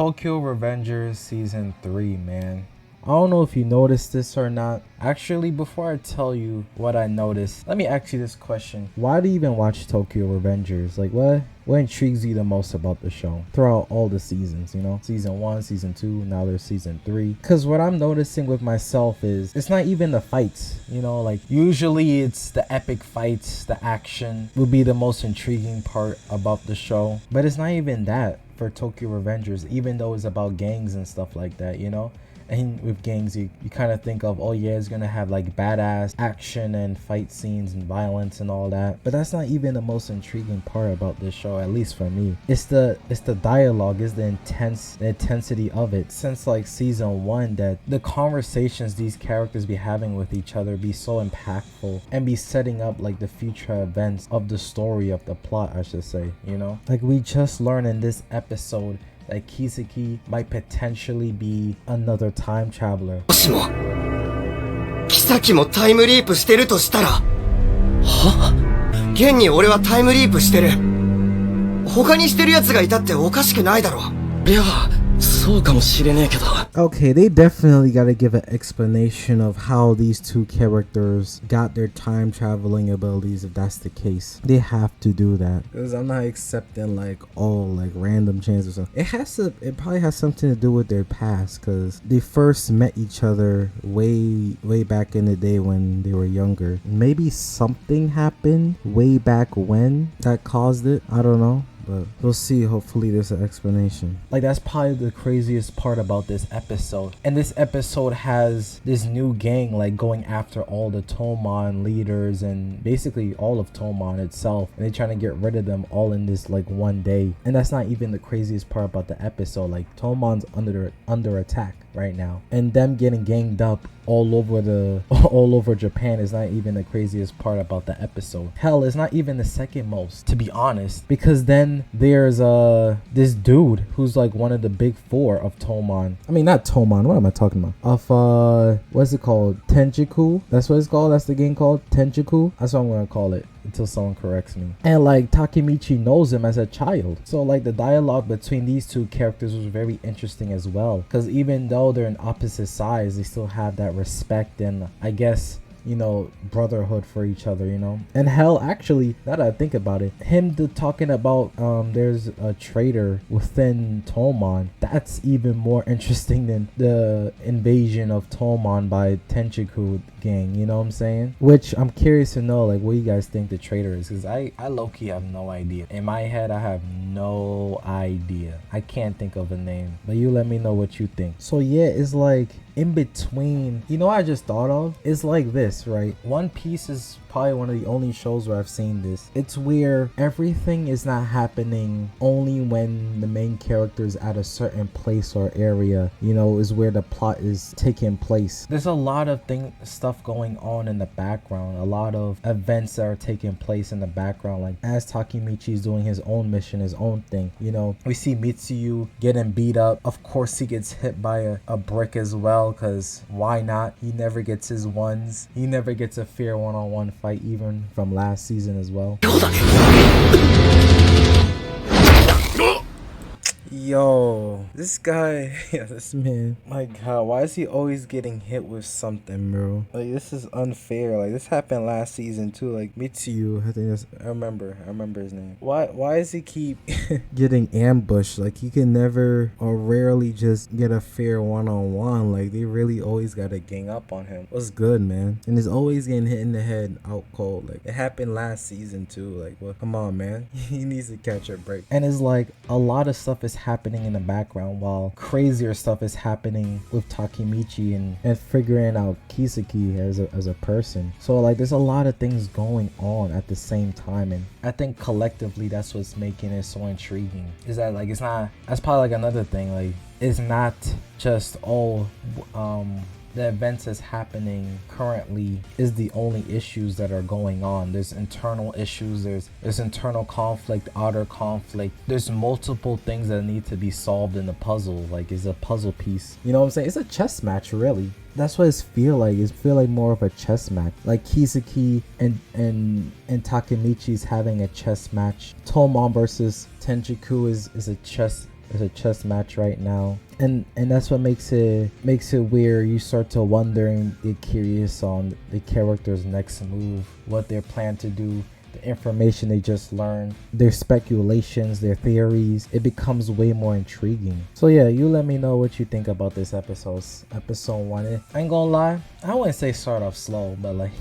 Tokyo Revengers Season 3, man. I don't know if you noticed this or not. Actually, before I tell you what I noticed, let me ask you this question. Why do you even watch Tokyo Revengers? Like, what intrigues you the most about the show throughout all the seasons, you know? Season 1, Season 2, now there's Season 3. Because what I'm noticing with myself is it's not even the fights, you know? Like, usually it's the epic fights, the action would be the most intriguing part about the show. But it's not even that for Tokyo Revengers, even though it's about gangs and stuff like that, you know? And with gangs, you kind of think of, oh yeah, it's gonna have like badass action and fight scenes and violence and all that. But that's not even the most intriguing part about this show, at least for me. It's the dialogue, it's the intensity of it. Since like season 1, that the conversations these characters be having with each other be so impactful and be setting up like the future events of the story, of the plot, I should say, you know? Like we just learned in this episode that Kiseki might potentially be another time traveler. もしも、妃もタイムリープしてるとしたら、は？現に俺はタイムリープしてる。他にしてる奴がいたっておかしくないだろ。いや、そうかもしれねえけど。Okay, they definitely gotta give an explanation of how these two characters got their time traveling abilities, if that's the case. They have to do that. Because I'm not accepting like all like random chances or something. It probably has something to do with their past, because they first met each other way back in the day when they were younger. Maybe something happened way back when that caused it. I don't know. But we'll see. Hopefully there's an explanation. Like that's probably the craziest part about this episode. And this episode has this new gang like going after all the Toman leaders and basically all of Toman itself. And they're trying to get rid of them all in this like one day. And that's not even the craziest part about the episode. Like Toman's under attack right now, and them getting ganged up all over Japan is not even the craziest part about the episode. Hell, it's not even the second most, to be honest, because then there's this dude who's like one of the big four of Toman. I mean, not Toman, what am I talking about? Of what's it called? Tenjiku? That's what it's called? That's the game called? Tenjiku? That's what I'm gonna call it until someone corrects me. And like Takemichi knows him as a child, so like the dialogue between these two characters was very interesting as well, because even though they're in opposite sides, they still have that respect and I guess, you know, brotherhood for each other, you know. And hell, actually, now that I think about it, him talking about there's a traitor within Toman, that's even more interesting than the invasion of Toman by Tenchiku gang, you know what I'm saying? Which I'm curious to know like what you guys think the traitor is, because I low-key have no idea. In my head, I have no idea. I can't think of a name, but you let me know what you think. So yeah, it's like in between, you know what I just thought of? It's like this, right? One Piece is probably one of the only shows where I've seen this. It's where everything is not happening only when the main character is at a certain place or area, you know, is where the plot is taking place. There's a lot of stuff going on in the background, a lot of events that are taking place in the background, like as Takemichi is doing his own mission, his own thing, you know. We see Mitsuyu getting beat up. Of course he gets hit by a brick as well, because why not? He never gets his ones. He never gets a fair one-on-one fight, even from last season as well. Yo, this guy, yeah, this man, my god, why is he always getting hit with something, bro? Like, this is unfair. Like, this happened last season too. Like, Mitsuyu, I think that's, I remember his name. Why does he keep getting ambushed? Like, he can never or rarely just get a fair one-on-one. Like, they really always gotta gang up on him. What's good, man? And he's always getting hit in the head out cold. Like, it happened last season too. Like, well, come on, man. He needs to catch a break. And it's like a lot of stuff is happening in the background while crazier stuff is happening with Takemichi and figuring out Kiseki as a person. So like there's a lot of things going on at the same time, and I think collectively that's what's making it so intriguing, is that like it's not, that's probably like another thing, like it's not just the events that's happening currently is the only issues that are going on. There's internal issues, there's internal conflict, outer conflict. There's multiple things that need to be solved in the puzzle. Like it's a puzzle piece. You know what I'm saying? It's a chess match, really. That's what it feel like. It feel like more of a chess match. Like Kiseki and Takemichi's having a chess match. Toman versus Tenjiku is a chess It's a chess match right now. And that's what makes it weird. You start to wonder and get curious on the character's next move, what they plan to do, the information they just learned, their speculations, their theories. It becomes way more intriguing. So yeah, you let me know what you think about this episode 1. I ain't gonna lie, I wouldn't say start off slow, but like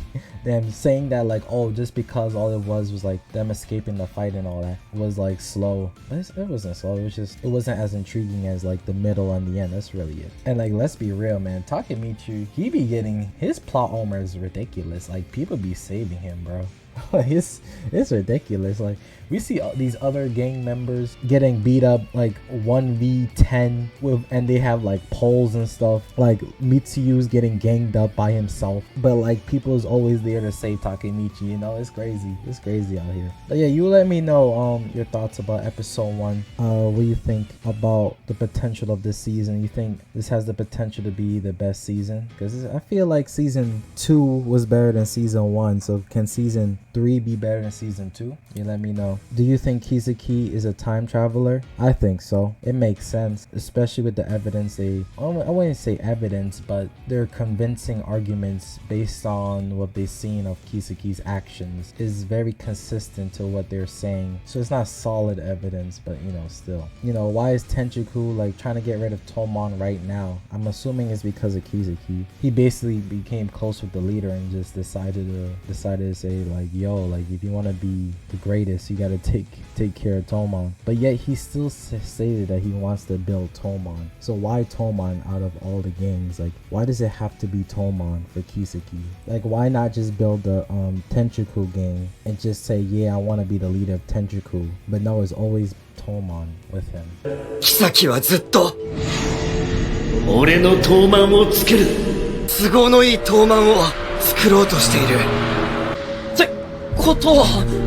them saying that like, oh, just because all it was like them escaping the fight and all that was like slow. It wasn't slow. It wasn't as intriguing as like the middle and the end. That's really it. And like, let's be real, man, Takemichi, he be getting his plot armor is ridiculous. Like, people be saving him, bro. it's ridiculous. Like, we see these other gang members getting beat up like 1v10 with, and they have like poles and stuff. Like, Mitsuyu's getting ganged up by himself, but like people is always there to save Takemichi. You know, it's crazy out here. But yeah, you let me know your thoughts about episode 1. What do you think about the potential of this season? You think this has the potential to be the best season? Because I feel like season 2 was better than season 1. So can season 3 be better than season 2? You let me know. Do you think Kiseki is a time traveler? I think so. It makes sense, especially with the evidence I wouldn't say evidence, but they're convincing arguments based on what they've seen of Kiseki's actions is very consistent to what they're saying. So it's not solid evidence, but you know, still. You know, why is Tenchiku like trying to get rid of Toman right now? I'm assuming it's because of Kiseki. He basically became close with the leader and just decided to say like, yo, like if you want to be the greatest, you got to take care of Toman. But yet he still stated that he wants to build Toman. So why Toman out of all the gangs? Like, why does it have to be Toman for Kiseki? Like, why not just build the Tenchiku gang and just say, yeah, I want to be the leader of Tenchiku? But no, it's always Toman with him. Kiseki はずっと俺のトーマンを作る都合のいいトーマンを作ろうとしているってことは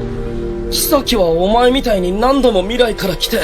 キサキはお前みたいに何度も未来から来て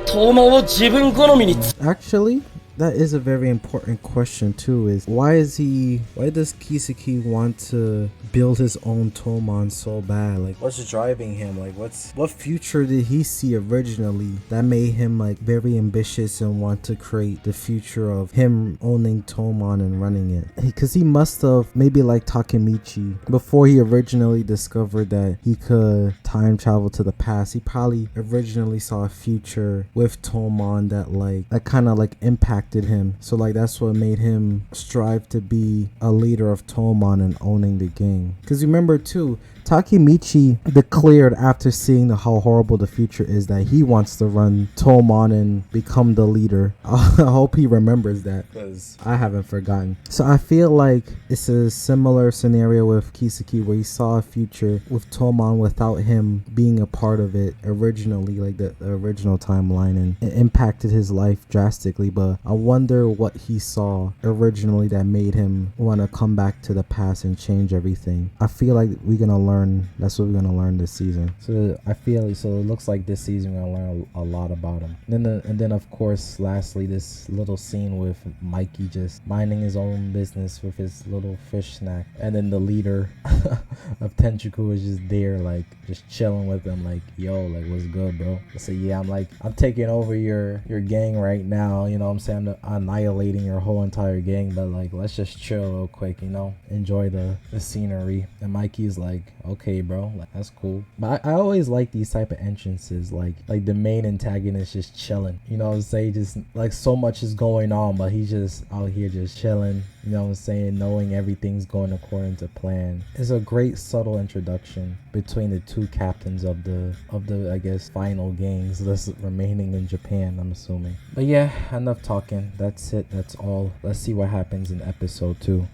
トーマンを自分好みに Actually, that is a very important question too, is why does Kiseki want to build his own Toman so bad? Like, what's driving him? Like, what future did he see originally that made him like very ambitious and want to create the future of him owning Toman and running it? Because he must have, maybe like Takemichi, before he originally discovered that he could time travel to the past, he probably originally saw a future with Toman that kind of like impacted him. So like that's what made him strive to be a leader of Toman and owning the gang. Because remember too, Takemichi declared after seeing how horrible the future is that he wants to run Toman and become the leader. I hope he remembers that, because I haven't forgotten. So I feel like it's a similar scenario with Kiseki, where he saw a future with Toman without him being a part of it originally, like the original timeline, and it impacted his life drastically. But I wonder what he saw originally that made him want to come back to the past and change everything. I feel like we're gonna learn. That's what we're gonna learn this season. So it looks like this season we're gonna learn a lot about him. And then of course, lastly, this little scene with Mikey just minding his own business with his little fish snack, and then the leader of Tenchiku is just there, like just chilling with him, like, yo, like, what's good, bro? I say, yeah, I'm taking over your gang right now, you know what I'm saying? I'm annihilating your whole entire gang, but like, let's just chill real quick, you know, enjoy the scenery. And Mikey's like, okay, bro, like, that's cool. But I always like these type of entrances, like the main antagonist just chilling, you know what I'm saying? Just like so much is going on, but he's just out here just chilling, you know what I'm saying, knowing everything's going according to plan. It's a great subtle introduction between the two captains of the I guess final gangs that's remaining in Japan, I'm assuming. But yeah, enough talking. That's it. That's all. Let's see what happens in episode 2.